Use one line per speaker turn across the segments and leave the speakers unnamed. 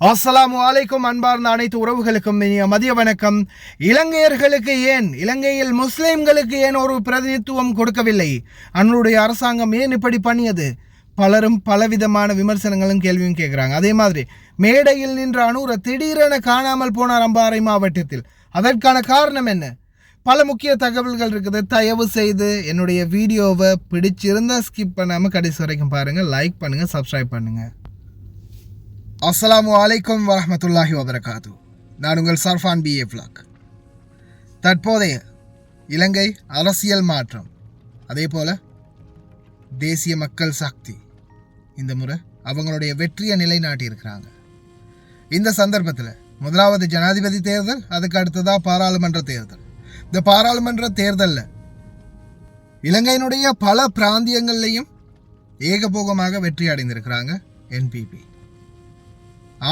அஸ்ஸலாமு அலைக்கும் அன்பார்ந்த அனைத்து உறவுகளுக்கும் இனிய மதிய வணக்கம். இலங்கையில் முஸ்லிம்களுக்கு ஏன் ஒரு பிரதிநிதித்துவம் கொடுக்கவில்லை? அன்னுடைய அரசாங்கம் ஏன் இப்படி பண்ணியது? பலரும் பலவிதமான விமர்சனங்களும் கேள்வியும் கேட்குறாங்க. அதே மாதிரி மேடையில் நின்ற அனூர திடீரென காணாமல் போனார் அம்பாறை மாவட்டத்தில். அதற்கான காரணம் என்ன? பல முக்கிய தகவல்கள் இருக்குது. தயவு செய்து என்னுடைய வீடியோவை பிடிச்சிருந்தா ஸ்கிப் பண்ணாமல் கடைசி வரைக்கும் பாருங்கள், லைக் பண்ணுங்கள், சப்ஸ்கிரைப் பண்ணுங்கள். அஸ்ஸலாமு அலைக்கும் வரஹ்மத்துல்லாஹி வபரகாத்து. நான் உங்கள் சர்ஃபான் BA Vlog. தற்போதைய இலங்கை அரசியல் மாற்றம், அதே போல் தேசிய மக்கள் சக்தி இந்த முறை அவங்களுடைய வெற்றியை நிலைநாட்டியிருக்கிறாங்க. இந்த சந்தர்ப்பத்தில் முதலாவது ஜனாதிபதி தேர்தல், அதுக்கு அடுத்ததாக பாராளுமன்ற தேர்தல். இந்த பாராளுமன்ற தேர்தலில் இலங்கையினுடைய பல பிராந்தியங்கள்லையும் ஏகபோகமாக வெற்றி அடைந்திருக்கிறாங்க NPP.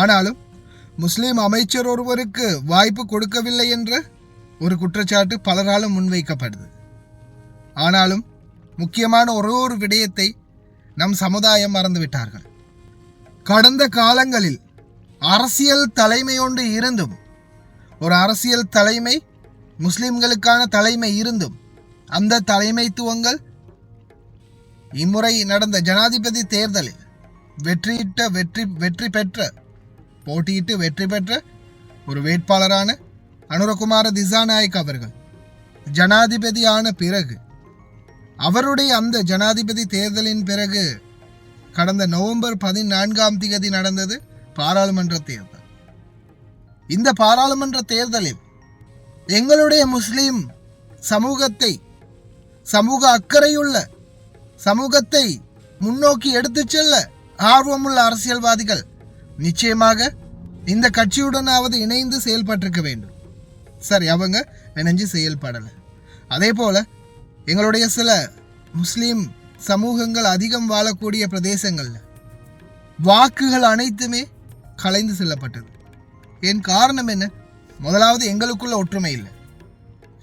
ஆனாலும் முஸ்லீம் அமைச்சர் ஒருவருக்கு வாய்ப்பு கொடுக்கவில்லை என்ற ஒரு குற்றச்சாட்டு பலராலும் முன்வைக்கப்படுது. ஆனாலும் முக்கியமான ஒரு விடயத்தை நம் சமுதாயம் மறந்துவிட்டார்கள். கடந்த காலங்களில் அரசியல் தலைமை ஒன்று இருந்தும், ஒரு அரசியல் தலைமை முஸ்லிம்களுக்கான தலைமை இருந்தும், அந்த தலைமைத்துவங்கள் இம்முறை நடந்த ஜனாதிபதி தேர்தலில் போட்டியிட்டு வெற்றி பெற்ற ஒரு வேட்பாளரான அனுரகுமார திசாநாயக் அவர்கள் ஜனாதிபதியான பிறகு, அவருடைய அந்த ஜனாதிபதி தேர்தலின் பிறகு கடந்த நவம்பர் 14 நடந்தது பாராளுமன்ற தேர்தல். இந்த பாராளுமன்ற தேர்தலில் எங்களுடைய முஸ்லிம் சமூக அக்கறையுள்ள சமூகத்தை முன்னோக்கி எடுத்துச் செல்ல ஆர்வமுள்ள அரசியல்வாதிகள் நிச்சயமாக இந்த கட்சியுடனாவது இணைந்து செயல்பட்டிருக்க வேண்டும். சரி, அவங்க இணைஞ்சு செயல்படலை. அதே போல் எங்களுடைய சில முஸ்லீம் சமூகங்கள் அதிகம் வாழக்கூடிய பிரதேசங்களில் வாக்குகள் அனைத்துமே கலைந்து செல்லப்பட்டது. என் காரணம் என்ன? முதலாவது, எங்களுக்குள்ள ஒற்றுமை இல்லை.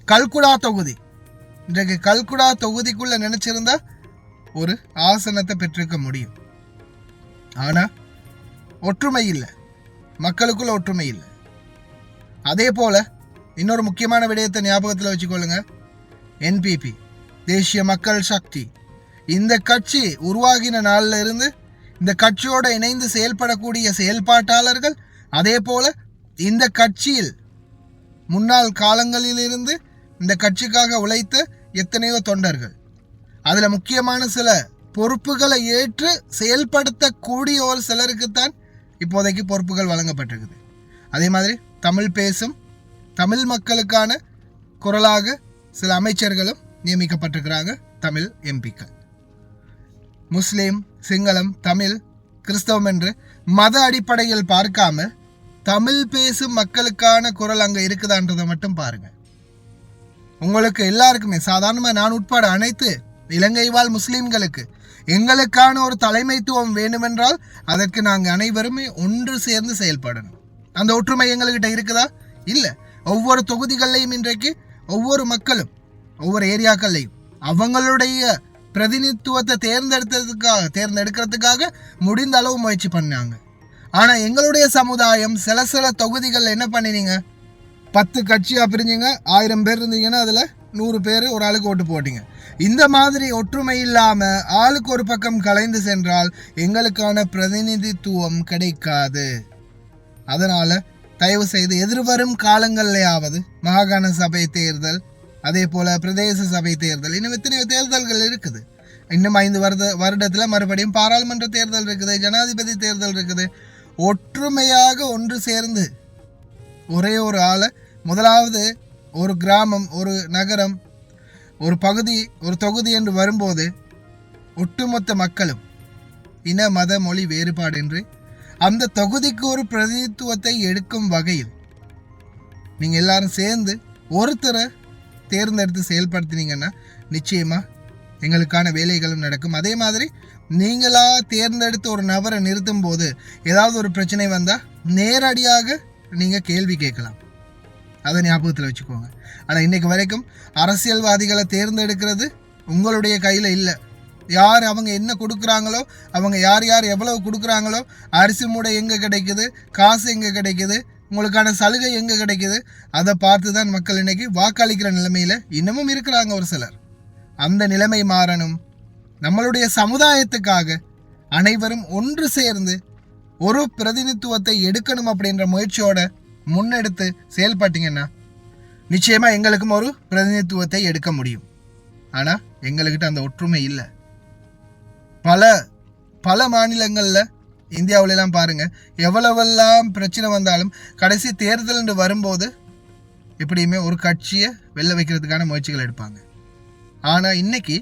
கல்குடா தொகுதி, இன்றைக்கு கல்குடா தொகுதிக்குள்ள நினைச்சிருந்தா ஒரு ஆசனத்தை பெற்றிருக்க முடியும். ஆனால் ஒற்றுமை இல்லை, மக்களுக்குள்ள ஒற்றுமை இல்லை. அதே போல் இன்னொரு முக்கியமான விடயத்தை ஞாபகத்தில் வச்சுக்கொள்ளுங்க. NPP, தேசிய மக்கள் சக்தி, இந்த கட்சி உருவாகின நாளில் இருந்து இந்த கட்சியோடு இணைந்து செயல்படக்கூடிய செயல்பாட்டாளர்கள், அதே போல் இந்த கட்சியில் முன்னாள் காலங்களிலிருந்து இந்த கட்சிக்காக உழைத்த எத்தனையோ தொண்டர்கள், அதில் முக்கியமான சில பொறுப்புகளை ஏற்று செயல்படுத்தக்கூடிய ஒரு சிலருக்குத்தான் இப்போதைக்கு பொறுப்புகள் வழங்கப்பட்டிருக்குது. அதே மாதிரி தமிழ் பேசும் தமிழ் மக்களுக்கான குரலாக சில அமைச்சர்களும் நியமிக்கப்பட்டிருக்கிறாங்க. தமிழ் MPக்கள் முஸ்லீம், சிங்களம், தமிழ், கிறிஸ்தவம் என்று மத அடிப்படையில் பார்க்காம தமிழ் பேசும் மக்களுக்கான குரல் அங்கே இருக்குதான்றதை மட்டும் பாருங்க. உங்களுக்கு எல்லாருக்குமே, சாதாரணமாக நான் உட்பட அனைத்து இலங்கை வாழ் முஸ்லீம்களுக்கு எங்களுக்கான ஒரு தலைமைத்துவம் வேண்டுமென்றால் அதற்கு நாங்கள் அனைவருமே ஒன்று சேர்ந்து செயல்படணும். அந்த ஒற்றுமை எங்கள்கிட்ட இருக்குதா? இல்லை. ஒவ்வொரு தொகுதிகள்லையும் இன்றைக்கு ஒவ்வொரு மக்களும் ஒவ்வொரு ஏரியாக்கள்லையும் அவங்களுடைய பிரதிநிதித்துவத்தை தேர்ந்தெடுக்கிறதுக்காக முடிந்த அளவு முயற்சி பண்ணாங்க. ஆனால் எங்களுடைய சமுதாயம் சில தொகுதிகளில் என்ன பண்ணினீங்க? 10 கட்சியாக பிரிஞ்சுங்க, 1000 பேர் இருந்தீங்கன்னா அதில் 100 பேர் ஒரு ஆளுக்கு ஓட்டு போட்டிங்க. இந்த மாதிரி ஒற்றுமை இல்லாமல் ஆளுக்கு ஒரு பக்கம் கலைந்து சென்றால் எங்களுக்கான பிரதிநிதித்துவம் கிடைக்காது. அதனால் தயவு செய்து எதிர்வரும் காலங்கள்லையாவது மாகாண சபை தேர்தல், அதே போல் பிரதேச சபை தேர்தல், இன்னும் எத்தனையோ தேர்தல்கள் இருக்குது. இன்னும் 5 வருடத்தில் மறுபடியும் பாராளுமன்ற தேர்தல் இருக்குது, ஜனாதிபதி தேர்தல் இருக்குது. ஒற்றுமையாக ஒன்று சேர்ந்து ஒரே ஒரு ஆளை, முதலாவது ஒரு கிராமம், ஒரு நகரம், ஒரு பகுதி, ஒரு தொகுதி என்று வரும்போது ஒட்டுமொத்த மக்களும் இன மத மொழி வேறுபாடின்றி அந்த தொகுதிக்கு ஒரு பிரதிநிதித்துவத்தை எடுக்கும் வகையில் நீங்கள் எல்லாரும் சேர்ந்து ஒருத்தரை தேர்ந்தெடுத்து செயல்படுத்தினீங்கன்னா நிச்சயமாக எங்களுக்கான வேலைகளும் நடக்கும். அதே மாதிரி நீங்களாக தேர்ந்தெடுத்து ஒரு நபரை நிறுத்தும் போது ஏதாவது ஒரு பிரச்சனை வந்தால் நேரடியாக நீங்கள் கேள்வி கேட்கலாம். அதை ஞாபகத்தில் வச்சுக்கோங்க. ஆனால் இன்றைக்கு வரைக்கும் அரசியல்வாதிகளை தேர்ந்தெடுக்கிறது உங்களுடைய கையில் இல்லை. யார் அவங்க என்ன கொடுக்குறாங்களோ, அவங்க யார் யார் எவ்வளவு கொடுக்குறாங்களோ, அரிசி மூடை எங்கே கிடைக்குது, காசு எங்கே கிடைக்குது, உங்களுக்கான சலுகை எங்கே கிடைக்குது, அதை பார்த்து தான் மக்கள் இன்னைக்கு வாக்களிக்கிற நிலைமையில் இன்னமும் இருக்கிறாங்க ஒரு சிலர். அந்த நிலைமை மாறணும். நம்மளுடைய சமுதாயத்துக்காக அனைவரும் ஒன்று சேர்ந்து ஒரு பிரதிநிதித்துவத்தை எடுக்கணும் அப்படின்ற முயற்சியோட முன்னெடுத்து செயல்பட்டீங்கன்னா நிச்சயமாக எங்களுக்கும் ஒரு பிரதிநிதித்துவத்தை எடுக்க முடியும். ஆனால் எங்கள்கிட்ட அந்த ஒற்றுமை இல்லை. பல பல மாநிலங்களில் இந்தியாவிலலாம் பாருங்கள், எவ்வளவெல்லாம் பிரச்சனை வந்தாலும் கடைசி தேர்தல் என்று வரும்போது எப்படியுமே ஒரு கட்சியை வெல்ல வைக்கிறதுக்கான முயற்சிகள் எடுப்பாங்க. ஆனால் இன்னைக்கு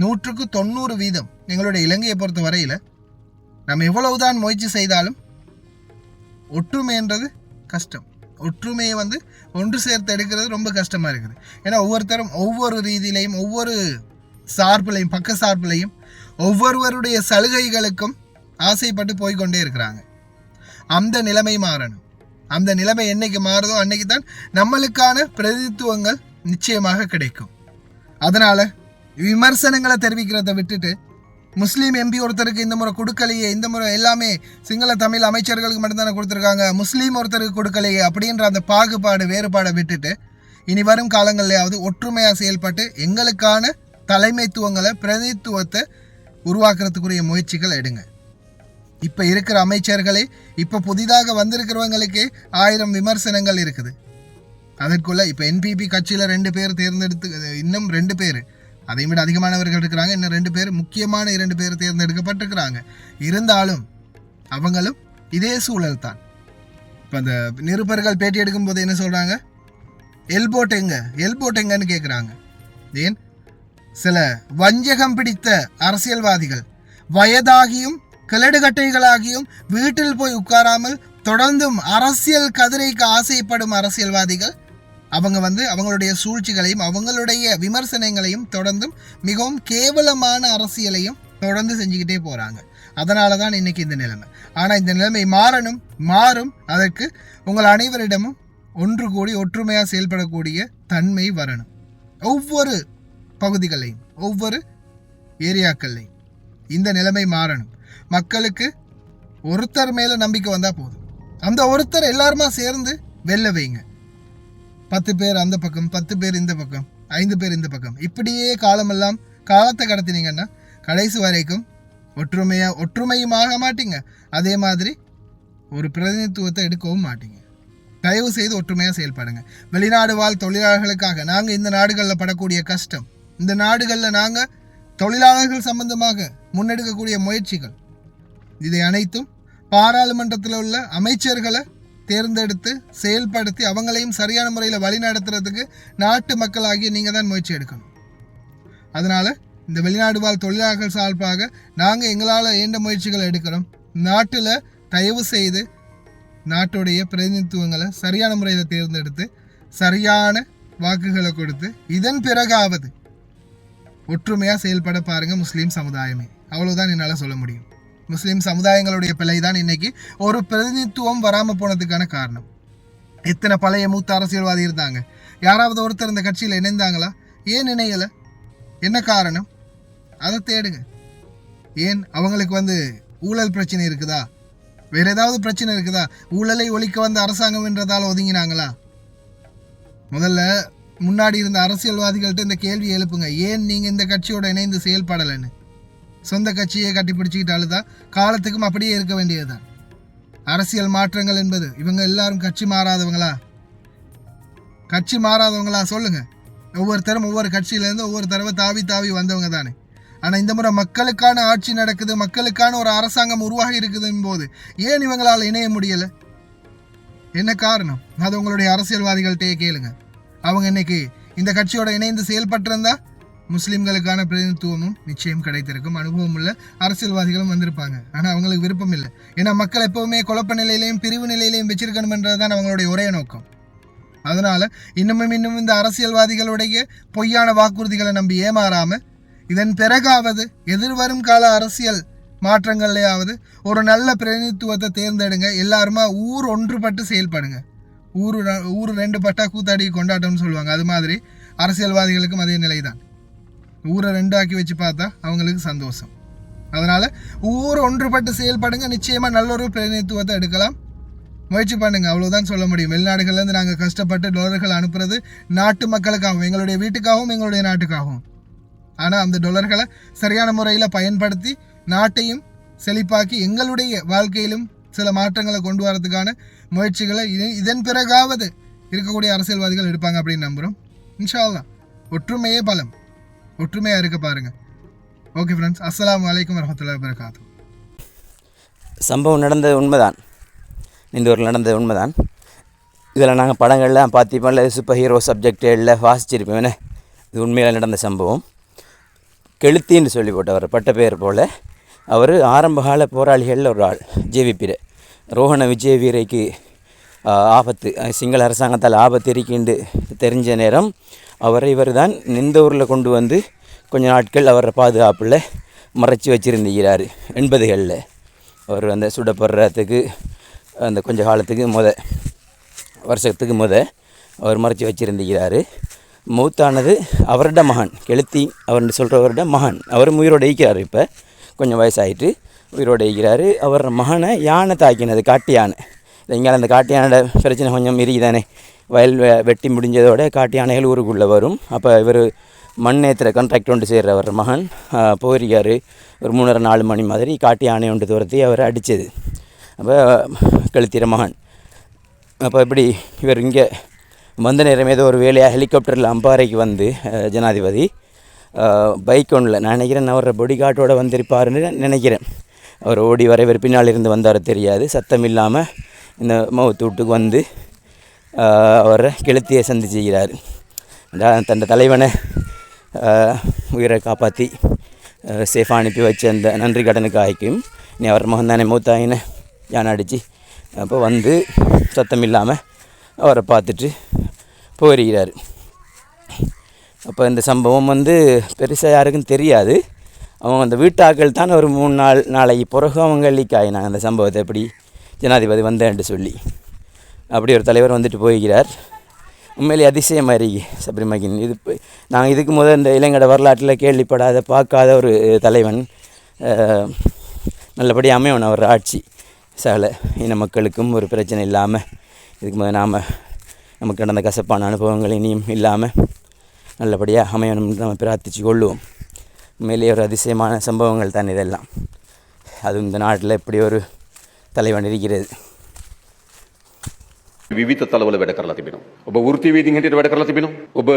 100% எங்களுடைய இலங்கையை பொறுத்த வரையில் நம்ம எவ்வளவுதான் முயற்சி செய்தாலும் ஒற்றுமைன்றது கஷ்டம். ஒற்றுமையை ஒன்று சேர்த்து எடுக்கிறது ரொம்ப கஷ்டமாக இருக்குது. ஏன்னா ஒவ்வொருத்தரும் ஒவ்வொரு ரீதியிலையும், ஒவ்வொரு சார்பிலையும், பக்க சார்பிலையும் ஒவ்வொருவருடைய சலுகைகளுக்கும் ஆசைப்பட்டு போய்கொண்டே இருக்கிறாங்க. அந்த நிலைமை மாறணும். அந்த நிலைமை என்னைக்கு மாறுதோ அன்னைக்கு தான் நம்மளுக்கான பிரதிநிதித்துவங்கள் நிச்சயமாக கிடைக்கும். அதனால் விமர்சனங்களை தெரிவிக்கிறத விட்டுட்டு, முஸ்லீம் எம்பி ஒருத்தருக்கு இந்த முறை கொடுக்கலையே, இந்த முறை எல்லாமே சிங்கள தமிழ் அமைச்சர்களுக்கு மட்டும்தானே கொடுத்துருக்காங்க, முஸ்லீம் ஒருத்தருக்கு கொடுக்கலையே அப்படின்ற அந்த பாகுபாடு வேறுபாடை விட்டுட்டு இனி வரும் காலங்கள்லையாவது ஒற்றுமையாக செயல்பட்டு எங்களுக்கான தலைமைத்துவங்களை, பிரதிநிதித்துவத்தை உருவாக்குறதுக்குரிய முயற்சிகள் எடுங்க. இப்போ இருக்கிற அமைச்சர்களே, இப்போ புதிதாக வந்திருக்கிறவங்களுக்கே 1000 விமர்சனங்கள் இருக்குது. அதற்குள்ள இப்போ என்பிபி கட்சியில் 2 பேர் தேர்ந்தெடுத்து, இன்னும் 2 பேர், அதை விட அதிகமானவர்கள் இருக்கிறாங்க. இன்னும் 2 பேர், முக்கியமான 2 பேர் தேர்ந்தெடுக்கப்பட்டிருக்கிறாங்க. இருந்தாலும் அவங்களும் இதே சூழல் தான். இப்போ அந்த நிருபர்கள் பேட்டி எடுக்கும்போது என்ன சொல்கிறாங்க, எல்போட் எங்கன்னு கேட்குறாங்க. ஏன் சில வஞ்சகம் பிடித்த அரசியல்வாதிகள், வயதாகியும் கிளடுகட்டைகளாகியும் வீட்டில் போய் உட்காராமல் தொடர்ந்தும் அரசியல் கதிரைக்கு ஆசைப்படும் அரசியல்வாதிகள், அவங்க அவங்களுடைய சூழ்ச்சிகளையும் அவங்களுடைய விமர்சனங்களையும் தொடர்ந்தும் மிகவும் கேவலமான அரசியலையும் தொடர்ந்து செஞ்சுக்கிட்டே போகிறாங்க. அதனால தான் இன்னைக்கு இந்த நிலைமை. ஆனால் இந்த நிலைமை மாறும். அதற்கு உங்கள் அனைவரிடமும் ஒன்று கூடி ஒற்றுமையாக செயல்படக்கூடிய தன்மை வரணும். ஒவ்வொரு பகுதிகளையும், ஒவ்வொரு ஏரியாக்கள்லையும் இந்த நிலைமை மாறணும். மக்களுக்கு ஒருத்தர் மேலே நம்பிக்கை வந்தால் போதும். அந்த ஒருத்தர் எல்லாருமா சேர்ந்து வெல்ல வைங்க. 10 பேர் அந்த பக்கம், 10 பேர் இந்த பக்கம், 5 பேர் இந்த பக்கம், இப்படியே காலமெல்லாம் காலத்தை கடத்தினீங்கன்னா கடைசி வரைக்கும் ஒற்றுமையும் ஆக மாட்டீங்க. அதே மாதிரி ஒரு பிரதிநிதித்துவத்தை எடுக்கவும் மாட்டீங்க. தயவு செய்து ஒற்றுமையாக செயல்படுங்க. வெளிநாடு வாழ் தொழிலாளர்களுக்காக நாங்கள் இந்த நாடுகளில் படக்கூடிய கஷ்டம், இந்த நாடுகளில் நாங்கள் தொழிலாளர்கள் சம்பந்தமாக முன்னெடுக்கக்கூடிய முயற்சிகள், இதை அனைத்தும் பாராளுமன்றத்தில் உள்ள அமைச்சர்களை தேர்ந்தெடுத்து செயல்படுத்தி அவங்களையும் சரியான முறையில் வழி நடத்துறதுக்கு நாட்டு மக்களாகிய நீங்கள் தான் முயற்சி எடுக்கணும். அதனால் இந்த வெளிநாடு வாழ் தொழிலாளர்கள் சார்பாக நாங்கள் எங்களால் ஏண்ட முயற்சிகளை எடுக்கிறோம். நாட்டில் தயவு செய்து நாட்டுடைய பிரதிநிதித்துவங்களை சரியான முறையில் தேர்ந்தெடுத்து சரியான வாக்குகளை கொடுத்து இதன் பிறகாவது ஒற்றுமையாக செயல்பட பாருங்கள் முஸ்லீம் சமுதாயமே. அவ்வளோதான் என்னால் சொல்ல முடியும். முஸ்லீம் சமுதாயங்களுடைய பிழை தான் இன்னைக்கு ஒரு பிரதிநிதித்துவம் வராமல் போனதுக்கான காரணம். எத்தனை பழைய மூத்த அரசியல்வாதி இருந்தாங்க, யாராவது ஒருத்தர் இந்த கட்சியில் இணைந்தாங்களா? ஏன் இணையலை? என்ன காரணம்? அதை தேடுங்க. ஏன் அவங்களுக்கு ஊழல் பிரச்சனை இருக்குதா? வேற ஏதாவது பிரச்சனை இருக்குதா? ஊழலை ஒழிக்க வந்த அரசாங்கம் என்றதால் ஒதுங்கினாங்களா? முதல்ல முன்னாடி இருந்த அரசியல்வாதிகள்கிட்ட இந்த கேள்வி எழுப்புங்க. ஏன் நீங்கள் இந்த கட்சியோட இணைந்து செயல்படலைன்னு. சொந்த கட்சியை கட்டி பிடிச்சிக்கிட்டாலும் தான் காலத்துக்கும் அப்படியே இருக்க வேண்டியதுதான். அரசியல் மாற்றங்கள் என்பது இவங்க எல்லாரும் கட்சி மாறாதவங்களா சொல்லுங்க. ஒவ்வொருத்தரும் ஒவ்வொரு கட்சியிலேருந்து ஒவ்வொரு தடவை தாவி வந்தவங்க தானே. ஆனால் இந்த முறை மக்களுக்கான ஆட்சி நடக்குது, மக்களுக்கான ஒரு அரசாங்கம் உருவாகி இருக்குதுன்னு போது ஏன் இவங்களால் இணைய முடியலை? என்ன காரணம்? அது உங்களுடைய அரசியல்வாதிகள்கிட்டயே கேளுங்க. அவங்க இன்னைக்கு இந்த கட்சியோட இணைந்து செயல்பட்டிருந்தா முஸ்லீம்களுக்கான பிரதிநிதித்துவமும் நிச்சயம் கிடைத்திருக்கும். அனுபவம் உள்ள அரசியல்வாதிகளும் வந்திருப்பாங்க. ஆனால் அவங்களுக்கு விருப்பம் இல்லை. ஏன்னா மக்கள் எப்பவுமே குழப்ப நிலையிலையும் பிரிவு நிலையிலையும் வச்சிருக்கணும்ன்றது தான் அவங்களுடைய ஒரே நோக்கம். அதனால இன்னும் இந்த அரசியல்வாதிகளுடைய பொய்யான வாக்குறுதிகளை நம்பி ஏமாறாம இதன் பிறகாவது எதிர்வரும் கால அரசியல் மாற்றங்கள்லையாவது ஒரு நல்ல பிரதிநிதித்துவத்தை தேர்ந்தெடுங்க. எல்லாருமா ஊர் ஒன்றுபட்டு செயல்படுங்க. ஊர் 2 பட்டா கூத்தாடி கொண்டாட்டம்னு சொல்லுவாங்க. அது மாதிரி அரசியல்வாதிகளுக்கும் அதே நிலை தான். ஊரை ரெண்டாக்கி வச்சு பார்த்தா அவங்களுக்கு சந்தோஷம். அதனால் ஊர் ஒன்றுபட்டு செயல்படுங்க, நிச்சயமாக நல்ல ஒரு பிரதிநிதித்துவத்தை எடுக்கலாம். முயற்சி பண்ணுங்கள், அவ்வளோதான் சொல்ல முடியும். வெளிநாடுகள்லேருந்து நாங்கள் கஷ்டப்பட்டு டொலர்கள் அனுப்புறது நாட்டு மக்களுக்காகவும், எங்களுடைய வீட்டுக்காகவும், எங்களுடைய நாட்டுக்காகவும். ஆனால் அந்த டொலர்களை சரியான முறையில் பயன்படுத்தி நாட்டையும் செழிப்பாக்கி எங்களுடைய வாழ்க்கையிலும் சில மாற்றங்களை கொண்டு வரதுக்கான முயற்சிகளை இதன் பிறகாவது இருக்கக்கூடிய அரசியல்வாதிகள் எடுப்பாங்க அப்படின்னு நம்புகிறோம். இன்ஷா அல்லாஹ். ஒற்றுமையே பலம், ஒற்றுமையாக இருக்க பாருங்கள். ஓகே ஃப்ரெண்ட்ஸ், அஸ்ஸலாமு அலைக்கும் வரஹ்மத்துல்லாஹி வபரகாத்துஹு.
சம்பவம் நடந்தது உண்மைதான், இந்த ஊரில் நடந்தது உண்மைதான். இதில் நாங்கள் படங்கள்லாம் பார்த்திப்போம், இல்லை சூப்பர் ஹீரோ சப்ஜெக்ட் இல்லை வாசிச்சிருப்போம். இது உண்மையில் நடந்த சம்பவம். கெளுத்தின்னு சொல்லி போட்டவர் பட்ட பேர் போல் அவர் ஆரம்பகால போராளிகளில் ஒரு ஆள். ஜேவிபியில் ரோஹண விஜயவீரைக்கு ஆபத்து, சிங்கள அரசாங்கத்தால் ஆபத்து இருக்கின்று தெரிஞ்ச நேரம் இவர் தான் இந்த ஊரில் கொண்டு வந்து கொஞ்ச நாட்கள் அவரை பாதுகாப்பில் மறைச்சி வச்சுருந்துகிறார். 80களில் அவர் அந்த சுடப்படுறதுக்கு அந்த கொஞ்ச காலத்துக்கு வருஷத்துக்கு அவர் மறைச்சி வச்சுருந்துகிறார். மூத்தானது அவரோட மகன், கெளுத்தி அவர்னு சொல்கிறவரோட மகன். அவர் உயிரோடு இருக்கிறார், இப்போ கொஞ்சம் வயசாகிட்டு உயிரோடு இருக்கிறார். அவர் மகனை யானை தாக்கினது, காட்டு யானை. இங்கே அந்த காட்டு யானோட பிரச்சனை கொஞ்சம் இருக்குதானே, வயல் வெட்டி முடிஞ்சதோட காட்டு யானைகள் ஊருக்குள்ளே வரும். அப்போ இவர் மண் ஏற்றுற கான்ட்ராக்ட் ஒன்று செய்கிறவர் மகன் போயிருக்கார். ஒரு 3:30-4 மணி மாதிரி காட்டு யானை ஒன்று துரத்தி அவர் அடித்தது. அப்போ கெளுத்திர மகன். அப்போ இப்படி இவர் இங்கே வந்த நேரம் ஏதோ ஒரு வேலையாக ஹெலிகாப்டரில் அம்பாறைக்கு வந்து ஜனாதிபதி பைக் ஒன்றில், நான் நினைக்கிறேன் அவரை பொடி கார்டோடு வந்திருப்பாருன்னு நினைக்கிறேன். அவர் ஓடி வர இவர் பின்னால் இருந்து வந்தார் தெரியாது. சத்தம் இல்லாமல் இந்த மவுத்து வீட்டுக்கு வந்து அவரை கெளுத்தியை சந்திச்சுக்கிறார். தன் தலைவனை உயிரை காப்பாற்றி சேஃபாக அனுப்பி வச்ச அந்த நன்றி கடனுக்கு ஆகிக்கும். நீ அவர் மகன் தானே மூத்தாயினை யானை அடித்து அப்போ வந்து சத்தம் இல்லாமல் அவரை பார்த்துட்டு போயிருக்கிறார். அப்போ இந்த சம்பவம் வந்து பெருசாக யாருக்கும் தெரியாது. அவங்க அந்த வீட்டாக்கள் தான் ஒரு 3 நாளைக்கு பிறகு அவங்க லீக் ஆகினாங்க அந்த சம்பவத்தை எப்படி ஜனாதிபதி வந்தேன்ட்டு சொல்லி. அப்படி ஒரு தலைவர் வந்துட்டு போய்கிறார். உண்மையிலே அதிசயமாக இருக்கு சபரிமகின். நாங்கள் இதுக்கு முதல் இந்த இலங்கட வரலாற்றில் கேள்விப்படாத பார்க்காத ஒரு தலைவன். நல்லபடியாக அமையணும் அவர் ஆட்சி, சகல இன மக்களுக்கும் ஒரு பிரச்சனை இல்லாமல். இதுக்கு முதல் நமக்கு நடந்த கசப்பான அனுபவங்கள் இனியும் இல்லாமல் நல்லபடியாக அமையணும்னு நம்ம பிரார்த்திச்சு கொள்ளுவோம். உண்மையிலேயே ஒரு அதிசயமான சம்பவங்கள் தான் இதெல்லாம். அதுவும் இந்த நாட்டில் இப்படி ஒரு தலைவன் இருக்கிறது.
විවිධ තලවල වැඩ කරලා තිබෙනවා. ඔබ වෘත්තීවේදීන් හැටියට වැඩ කරලා තිබෙනවා. ඔබ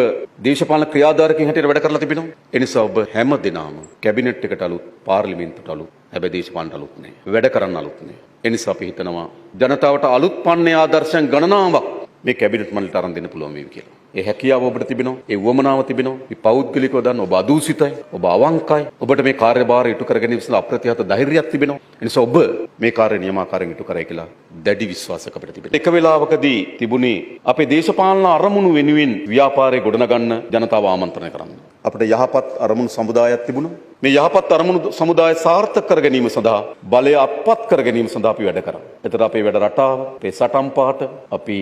දේශපාලන ක්‍රියාධාරකයන් හැටියට වැඩ කරලා තිබෙනවා. ඒ නිසා ඔබ හැම දිනම කැබිනට් එකට අලුත්, පාර්ලිමේන්තුවට අලුත්, හැබැයි දේශපාලනට අලුත් නෑ. වැඩ කරන්න අලුත් නෑ. ඒ නිසා අපි හිතනවා ජනතාවට අලුත් පන්නේ ආදර්ශයන් ගණනාවක් මේ කැබිනට් මණ්ඩලයට අරන් දෙන්න පුළුවන් වේවි කියලා. ඒ හැකියාව ඔබට තිබෙනවා. ඒ වමනාව තිබෙනවා. මේ පෞද්ගලිකව දන්න ඔබ අදූසිතයි, ඔබ අවංකයි. ඔබට මේ කාර්යභාරය ඉටු කර ගැනීම සඳහා අප්‍රතිහත ධෛර්යයක් තිබෙනවා. ඒ නිසා ඔබ මේ කාර්ය නියමාකාරයෙන් ඉටු කරයි කියලා දැඩි විශ්වාසයක් අපිට තිබෙනවා. එක වෙලාවකදී තිබුණේ අපේ දේශපාලන අරමුණු වෙනුවෙන් ව්‍යාපාරය ගොඩනගන්න ජනතාව ආමන්ත්‍රණය කරන්න. අපිට යහපත් අරමුණු සමුදායක් තිබුණා. මේ යහපත් අරමුණු සමුදාය සාර්ථක කර ගැනීම සඳහා බලය අත්පත් කර ගැනීම සඳහා අපි වැඩ කරා. එතකොට අපේ වැඩ රටාව, අපේ සටන් පාට, අපි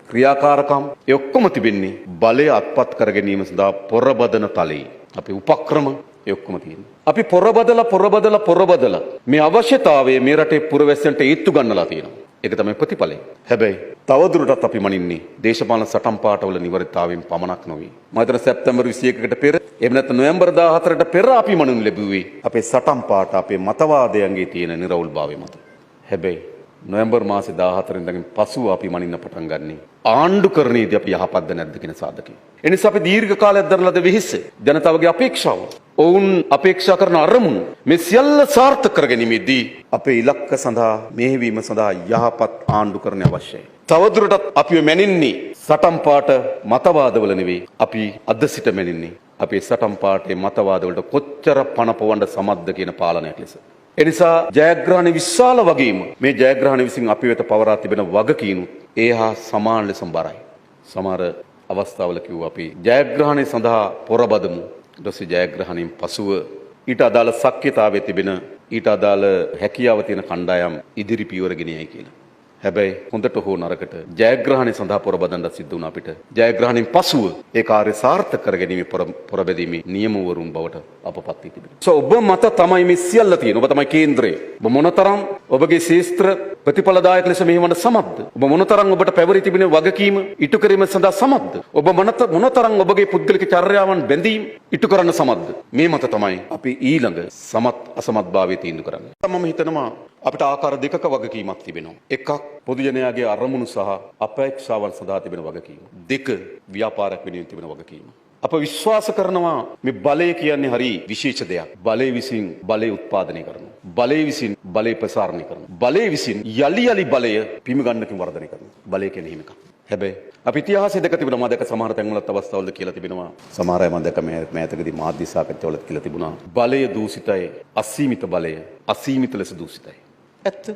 ක්‍රියාකාරකම් ඒ ඔක්කොම තිබෙන්නේ බලය අත්පත් කර ගැනීම සඳහා පොරබදන තලයේ. අපි උපක්‍රම ඒ ඔක්කොම තියෙනවා. අපි පොරබදලා මේ අවශ්‍යතාවය මේ රටේ පුරවැසියන්ට ඒත්තු ගන්නලා තියෙනවා. ඒක තමයි ප්‍රතිඵලය. හැබැයි තවදුරටත් අපි මනින්නේ දේශපාලන සටන් පාටවල නිවැරදිතාවයෙන් පමණක් නොවේ. මම හිතන සැප්තැම්බර් 21කට පෙර එහෙම නැත්නම් නොවැම්බර් 14ට පෙර අපි මනුන් ලැබුවේ අපේ සටන් පාට, අපේ මතවාදයන්ගේ තියෙන නිර්වුල්භාවය මත. හැබැයි නොවැම්බර් මාසේ 14 ඉඳන් පසුව අපි මනින්න පටන් ගන්නේ ආණ්ඩුකරණයේදී අපි යහපත්ද නැද්ද කියන සාධකය. ඒ නිසා අපි දීර්ඝ කාලයක් දරලද වෙහිස ජනතාවගේ අපේක්ෂාව, ඔවුන් අපේක්ෂා කරන අරමුණු මේ සියල්ල සාර්ථක කර ගැනීමේදී අපේ ඉලක්ක සඳහා මෙහෙවීම සඳහා යහපත් ආණ්ඩුකරණය අවශ්‍යයි. තවදුරටත් අපි මැනින්නේ සටන් පාට මතවාදවල නෙවෙයි. අපි අද සිට මැනින්නේ අපේ සටන් පාටේ මතවාදවලට කොච්චර පණ පොවන්න සමත්ද කියන පාලනයක් ලෙස. එනිසා ජයග්‍රහණ විශාල වගේම මේ ජයග්‍රහණ විසින් අපි වෙත පවරා තිබෙන වගකීමු ඒ හා සමාන ලෙස බරයි. සමහර අවස්ථාවල කිව්වා අපි ජයග්‍රහණය සඳහා පොරබදමු. ඊට පස්සේ ජයග්‍රහණයෙන් පසුව ඊට අදාළ ශක්්‍යතාවයේ තිබෙන, ඊට අදාළ හැකියාව තියෙන කණ්ඩායම් ඉදිරි පියවර ගෙනියයි කියලා. හැබැයි හොඳට හෝ නරකට ජයග්‍රහණය සඳහා පොරබදන්න සිද්ධ වුණා අපිට. ජයග්‍රහණයෙන් පසුව ඒ කාර්ය සාර්ථක කර ගැනීමේ පොරබැදීමේ නියමවරුන් බවට අපපත් වී තිබෙනවා. ඔබ මත තමයි මේ සියල්ල තියෙන. ඔබ තමයි කේන්ද්‍රය. ඔබ මොනතරම් ඔබගේ ශේෂ්ත්‍ර ප්‍රතිඵලදායක ලෙස මෙහෙවන්න සමත්ද? ඔබ මොනතරම් ඔබට පැවරී තිබෙන වගකීම ඉටු කිරීම සඳහා සමත්ද? ඔබ මොනතරම් ඔබගේ පුද්ගලික චර්යාවන් බැඳීම් ඉටු කරන්න සමත්ද? මේ මත තමයි අපි ඊළඟ සමත් අසමත්භාවය තීන්දුව කරන්නේ. මම හිතනවා අපිට ආකාර දෙකක වගකීමක් තිබෙනවා. එකක් පොදු ජනයාගේ අරමුණු සහ අපේක්ෂාවන් සඳහා තිබෙන වගකීම. දෙක ව්‍යාපාරයක් වෙනුවෙන් තිබෙන වගකීම. අප විශ්වාස කරනවා මේ බලය කියන්නේ හරි විශේෂ දෙයක්. බලය විසින් බලය උත්පාදනය කරනවා. බලය විසින් බලය ප්‍රසාරණය කරනවා. බලය විසින් යලි යලි බලය පිමගන්නකින් වර්ධනය කරනවා. බලය කියන්නේ එහෙම එකක්. හැබැයි අපි ඉතිහාසයේ දැක තිබෙනවා. මම දැක සමහර තැන්වලත් අවස්ථාවල කියලා තිබෙනවා. සමහර අය මම දැක මෑතකදී මාධ්‍ය සාකච්ඡාවලත් කියලා තිබුණා. බලය දූෂිතයි. අසීමිත බලය අසීමිත ලෙස දූෂිතයි. ඇත්ත.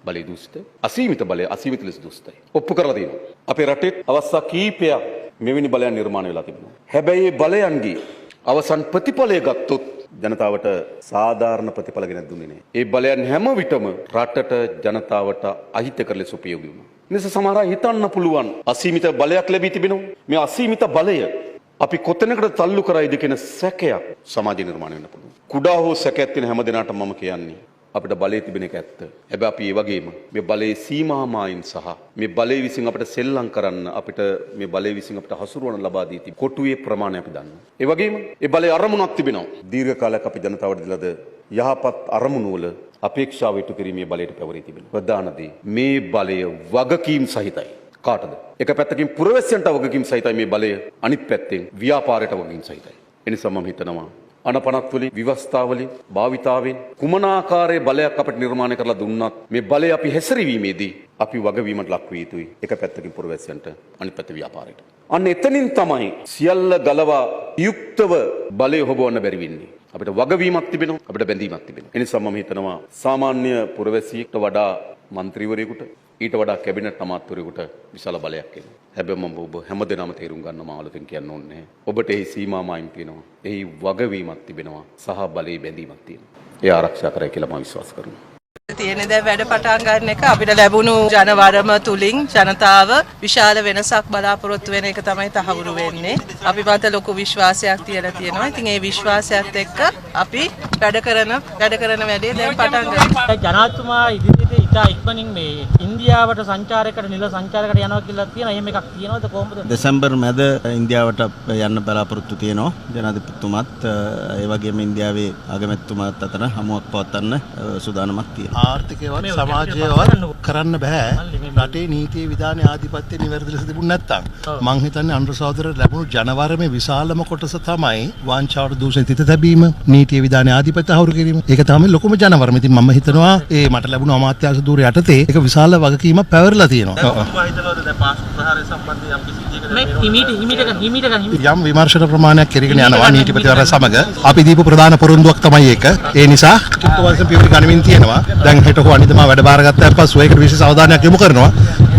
බලය දූෂිතයි. අසීමිත බලය අසීමිත ලෙස දූෂිතයි. ඔප්පු කරලා තියෙනවා. අපේ රටේ අවස්ථා කීපයක් මෙවැනි බලයන් නිර්මාණය වෙලා තිබෙනවා. හැබැයි මේ බලයන්ගේ අවසන් ප්‍රතිඵලය ගත්තොත් ජනතාවට සාධාරණ ප්‍රතිඵල ගෙනත් දුන්නේ නැහැ. ඒ බලයන් හැම විටම රටට ජනතාවට අහිතකර ලෙස උපයෝගී වුණා. නිසා සමහර අය හිතන්න පුළුවන් අසීමිත බලයක් ලැබී තිබෙනවා. මේ අසීමිත බලය අපි කොතැනකට තල්ලු කරයිද කියන සැකයක් සමාජ නිර්මාණය වෙන්න පුළුවන්. කුඩා හෝ සැකයක් තියෙන හැම දෙනාටම මම කියන්නේ අපිට බලය තිබෙන එක ඇත්ත. හැබැයි අපි ඒ වගේම මේ බලයේ සීමාමායින් සහ මේ බලය විසින් අපිට සෙල්ලම් කරන්න අපිට මේ බලය විසින් අපිට හසුරුවන ලබා දී තිබෙන කොටුවේ ප්‍රමාණය අපි දන්නවා. ඒ වගේම ඒ බලයේ අරමුණක් තිබෙනවා. දීර්ඝ කාලයක් අපි ජනතාවට දීලාද යහපත් අරමුණු වල අපේක්ෂාව ඉටු කිරීමේ බලයට පැවරී තිබෙනවා. ප්‍රධාන දේ මේ බලය වගකීම් සහිතයි. කාටද? එක පැත්තකින් පුරවැසියන්ට වගකීම් සහිතයි මේ බලය. අනිත් පැත්තෙන් ව්‍යාපාරයට වගකීම් සහිතයි. එනිසා මම හිතනවා අනපනත් වලින් විවස්ථාවලින් භාවිතාවෙන් කුමනාකාරයේ බලයක් අපිට නිර්මාණය කරලා දුන්නත් මේ බලය අපි හැසිරවීමේදී අපි වගවීමට ලක් විය යුතුයි. එක පැත්තකින් පුරවැසියන්ට අනිත් පැත්ත ව්‍යාපාරයට. අන්න එතනින් තමයි සියල්ල ගලවා යුක්තව බලය හොබවන්න බැරි වෙන්නේ. අපිට වගවීමක් තිබෙනවා, අපිට බැඳීමක් තිබෙනවා. ඒ නිසා මම හිතනවා සාමාන්‍ය පුරවැසියෙක්ට වඩා മന്ത്രിවරයෙකුට ඊට වඩා කැබිනට් අමාත්‍යවරයෙකුට විශාල බලයක් එනවා. හැබැයි මම ඔබ හැමදෙනාම තේරුම් ගන්න මාළුකින් කියන්න ඕනේ. ඔබට එහි සීමාමායින් තියෙනවා. එහි වගවීමක් තිබෙනවා සහ බලයේ බැඳීමක් තියෙනවා. ඒ ආරක්ෂා කරයි කියලා මම විශ්වාස කරනවා.
තියෙන දැන් වැඩ පටන් ගන්න එක අපිට ලැබුණු ජනවරම තුලින් ජනතාව විශාල වෙනසක් බලාපොරොත්තු වෙන එක තමයි තහවුරු වෙන්නේ. අපි මත ලොකු විශ්වාසයක් තියලා තියෙනවා. ඉතින් ඒ විශ්වාසයත් එක්ක අපි වැඩ කරන වැඩේ දැන් පටන් ගන්නවා.
ජනාධිපතිතුමා ඉදිරියට ඉතා ඉක්මනින් මේ ඉන්දියාවට සංචාරයකට නිල සංචාරයකට යනවා කියලා තියෙනවා. එහෙම එකක් තියෙනවද කොහොමද?
දෙසැම්බර් මැද ඉන්දියාවට යන්න බලාපොරොත්තු තියෙනවා. ජනාධිපතිතුමාත් ඒ වගේම ඉන්දියාවේ අගමැතිතුමාත් අතර හමුවක් පවත්වන්න සූදානමක් තියෙනවා.
ආර්ථිකයවත් සමාජයවත් කරන්න බෑ රටේ නීතිය විධානය ආධිපත්‍ය නිවැරදි ලෙස තිබුණ නැත්තම් මං හිතන්නේ අනුර සහෝදරට ලැබුණු ජනවරමේ විශාලම කොටස තමයි වංචාවට දූෂණ තිත තැබීම නීතිය විධානය ආධිපත්‍ය හවුරු කිරීම ඒක තමයි ලොකුම ජනවරම. ඉතින් මම හිතනවා ඒ මට ලැබුණු අමාත්‍යාංශ ධූරය යටතේ ඒක විශාල වගකීමක් පැවරලා තියෙනවා. යම් විමර්ශන ප්‍රමාණයක් කෙරගෙන යනවා නීතිපතිවරයා සමග අපි දීපු ප්‍රධාන පොරොන්දුවක් තමයි ඒක. ඒ නිසා කිට්ටුවංශ පියවර ගනිමින් තියෙනවා. දැන් හෙට හෝ අනිද්දා වැඩ බාරගත්තාන් පස්සෙ ඒකට විශේෂ අවධානයක් යොමු කරනවා.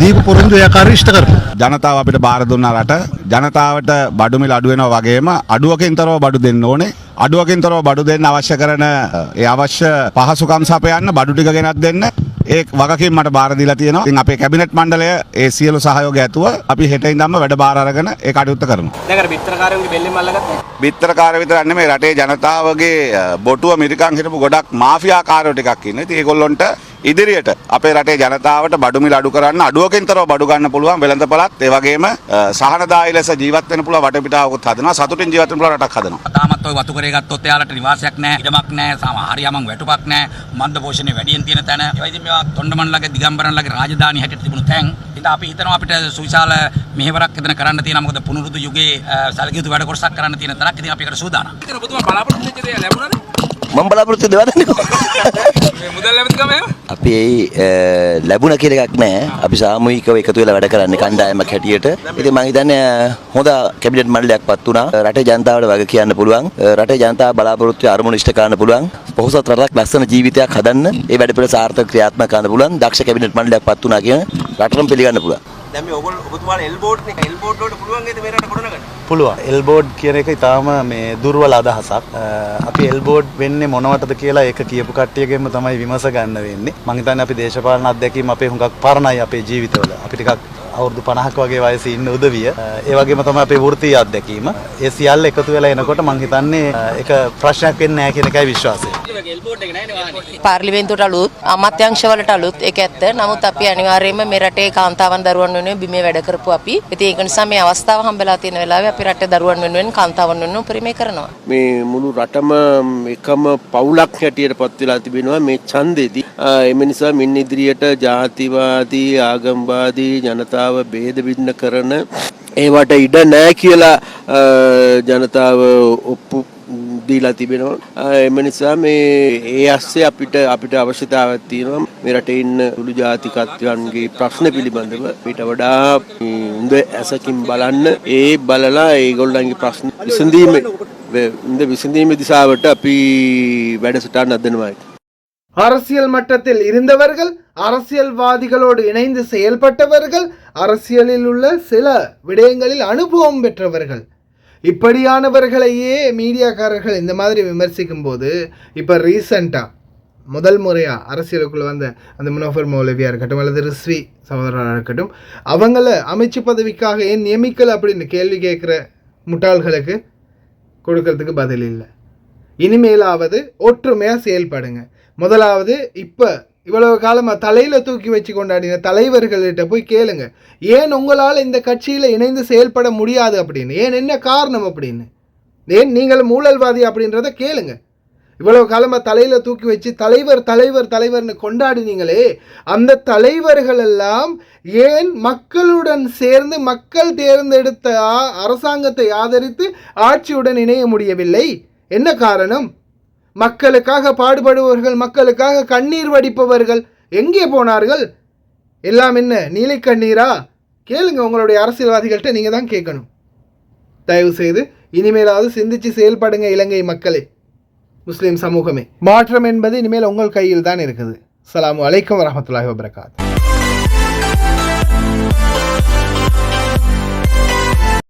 දීපු පොරොන්දු ඒ ආකාරයට ඉෂ්ට කරනවා.
ජනතාව අපිට බාර දුන්නා රට ජනතාවට බඩු මිල අඩු වෙනවා වගේම අඩුවකින්තරව බඩු දෙන්න ඕනේ. අඩුවකින්තරව බඩු දෙන්න අවශ්‍ය කරන ඒ අවශ්‍ය පහසුකම් සපයන්න බඩු ටික ගෙනත් දෙන්න ඒ වගකීම් මට බාර දීලා තියෙනවා. ඉතින් අපේ කැබිනට් මණ්ඩලය ඒ සියලු සහයෝගය ඇතුව අපි හෙට ඉඳන්ම වැඩ බාර අරගෙන ඒ කටයුත්ත කරනවා.
දැන් අර බිත්තරකාරයන්ගේ බෙල්ලෙන් මල්ලගත්තේ?
බිත්තරකාරය විතරක් නෙමෙයි රටේ ජනතාවගේ බොටුව මිරිකන් හිටපු ගොඩක් මාෆියාකාරයෝ ටිකක් ඉන්නවා. ඉතින් ඒගොල්ලොන්ට ඉදිරියට අපේ රටේ ජනතාවට බඩු මිල අඩු කරන්න අඩුවකින්තරව බඩු ගන්න පුළුවන් වෙළඳපළත් ඒ වගේම සහනදායී ලෙස ජීවත් වෙන්න පුළුවන් වටපිටාවකුත් හදනවා. සතුටින් ජීවත් වෙන්න පුළුවන් රටක් හදනවා.
තාමත් ඔය වතු කරේ ගත්තොත් එයාලට නිවාසයක් නැහැ, ඉඩමක් නැහැ, හරියමං වැටුපක් නැහැ, මන්ද පෝෂණය වැඩියෙන් තියෙන තැන. ඒ වගේ මේවා තොණ්ඩමන්ලගේ දිගම්බරන්ලගේ රාජධානි හැටියට තිබුණු තැන්. ඉතින් අපි හිතනවා අපිට සුවිශාල මෙහෙවරක් එතන කරන්න තියෙනවා. මොකද පුනරුදු යුගයේ සැලකිය යුතු වැඩ කොටසක් කරන්න තියෙන තැනක්. ඉතින් අපි ඒකට සූදානම්. ඉතින් ඔබතුමා බලාපොරොත්තු වෙච්ච දේ ලැබුණාද?
මම බලාපොරොත්තු දෙවන්නේ
මේ මුදල් ලැබෙද්දිම
අපි ලැබුණ කියලා එකක් නැහැ. අපි සාමූහිකව එකතු වෙලා වැඩ කරන්නේ කණ්ඩායමක් හැටියට. ඉතින් මම හිතන්නේ හොඳ කැබිනට් මණ්ඩලයක්පත් වුණා. රටේ ජනතාවට වග කියන්න පුළුවන්. රටේ ජනතාව බලාපොරොත්තු අරමුණු ඉෂ්ට කරන්න පුළුවන්. පොහොසත් රටක් ලස්සන ජීවිතයක් හදන්න ඒ වැඩ පිළිවෙල සාර්ථක ක්‍රියාත්මක කරන්න පුළුවන්. දක්ෂ කැබිනට් මණ්ඩලයක්පත් වුණා කියන රටටම පිළිගන්න පුළුවන්. දැන් මේ ඔබතුමාලා එල්බෝඩ් එක එල්බෝඩ් වලට පුළුවන් නේද මේ රට ගොඩනගන්න?
පුළුවන්. එල්බෝඩ් කියන එක ඊටාම මේ දුර්වල අදහසක්. අපි එල්බෝඩ් වෙන්නේ මොනවටද කියලා ඒක කියපු කට්ටියගෙන්ම තමයි විමස ගන්න වෙන්නේ. මම හිතන්නේ අපි දේශපාලන අත්දැකීම් අපේ හුඟක් පරණයි අපේ ජීවිතවල. අපි ටිකක් අවුරුදු 50ක වගේ වයසේ ඉන්න උදවිය. ඒ වගේම තමයි අපේ වෘත්තීය අත්දැකීම. ඒ සියල්ල එකතු වෙලා එනකොට මම හිතන්නේ ඒක ප්‍රශ්නයක් වෙන්නේ නැහැ කියන එකයි විශ්වාසය.
පාර්ලිමේන්තුවට අලුත් අමාත්‍යාංශවලට අලුත් ඒක ඇත්ත. නමුත් අපි අනිවාර්යයෙන්ම මේ රටේ කාන්තාවන් දරුවන් වෙනුවෙන් බිමේ වැඩ කරපු අපි. ඉතින් ඒක නිසා මේ අවස්ථාව හම්බෙලා තියෙන වෙලාවේ අපි රටේ දරුවන් වෙනුවෙන් කාන්තාවන් වෙනුවෙන් උපරිමය කරනවා.
මේ මුළු රටම එකම පවුලක් හැටියට පත් වෙලා තිබෙනවා මේ ඡන්දෙදී. එම නිසා මින් ඉදිරියට ජාතිවාදී ආගම්වාදී ජනතාව ભેද බින්න කරන ඒවට ඉඩ නැහැ කියලා ජනතාව ඔප්පු දීලා තිබෙනවා. එම නිසා මේ ඒ ඇස්සේ අපිට අවශ්‍යතාවයක් තියෙනවා මේ රටේ ඉන්න සුළු ජාතිකත්වයන්ගේ ප්‍රශ්න පිළිබඳව ඊට වඩා හොඳ ඇසකින් බලන්න ඒ බලලා ඒගොල්ලන්ගේ ප්‍රශ්න විසඳීමේ දිශාවට අපි වැඩසටහන් හදනවා.
அரசியல் மட்டத்தில் இருந்தவர்கள் அரசியல்வாதிகளோடு இணைந்து செயல்பட்டவர்கள் அரசியலில் உள்ள சில விடயங்களில் அனுபவம் பெற்றவர்கள் இப்படியானவர்களையே மீடியாக்காரர்கள் இந்த மாதிரி விமர்சிக்கும் போது இப்போ ரீசண்டாக முதல் முறையாக அரசியலுக்குள்ளே வந்த அந்த முனஃபர் மௌலவியாக இருக்கட்டும் அல்லது ரிஸ்வி சகோதரராக இருக்கட்டும் அவங்கள அமைச்சு பதவிக்காக ஏன் நியமிக்கலை அப்படின்னு கேள்வி கேட்குற முட்டாள்களுக்கு கொடுக்கறதுக்கு பதில் இல்லை. இனிமேலாவது ஒற்றுமையாக செயல்படுங்க. முதலாவது இப்போ இவ்வளவு காலமாக தலையில் தூக்கி வச்சு கொண்டாடின தலைவர்கள்கிட்ட போய் கேளுங்க, ஏன் உங்களால் இந்த கட்சியில் இணைந்து செயல்பட முடியாது அப்படின்னு, ஏன் என்ன காரணம் அப்படின்னு, ஏன் நீங்கள் ஊழல்வாதி அப்படின்றத கேளுங்க. இவ்வளவு காலமாக தலையில் தூக்கி வச்சு தலைவர்னு கொண்டாடினீங்களே, அந்த தலைவர்கள் எல்லாம் ஏன் மக்களுடன் சேர்ந்து மக்கள் தேர்ந்தெடுத்த அரசாங்கத்தை ஆதரித்து ஆட்சியுடன் இணைய முடியவில்லை? என்ன காரணம்? மக்களுக்காக பாடுபடுபவர்கள், மக்களுக்காக கண்ணீர் வடிப்பவர்கள் எங்கே போனார்கள்? எல்லாம் என்ன நீலை கண்ணீரா? கேளுங்க, உங்களுடைய அரசியல்வாதிகள்கிட்ட நீங்கள் தான் கேட்கணும். தயவு செய்து இனிமேலாவது சிந்திச்சு செயல்படுங்க இலங்கை மக்களே, முஸ்லீம் சமூகமே. மாற்றம் என்பது இனிமேல் உங்கள் கையில் தான் இருக்குது. அஸ்ஸலாமு அலைக்கும் வரஹ்மத்துல்லாஹி வபரகாத்துஹு.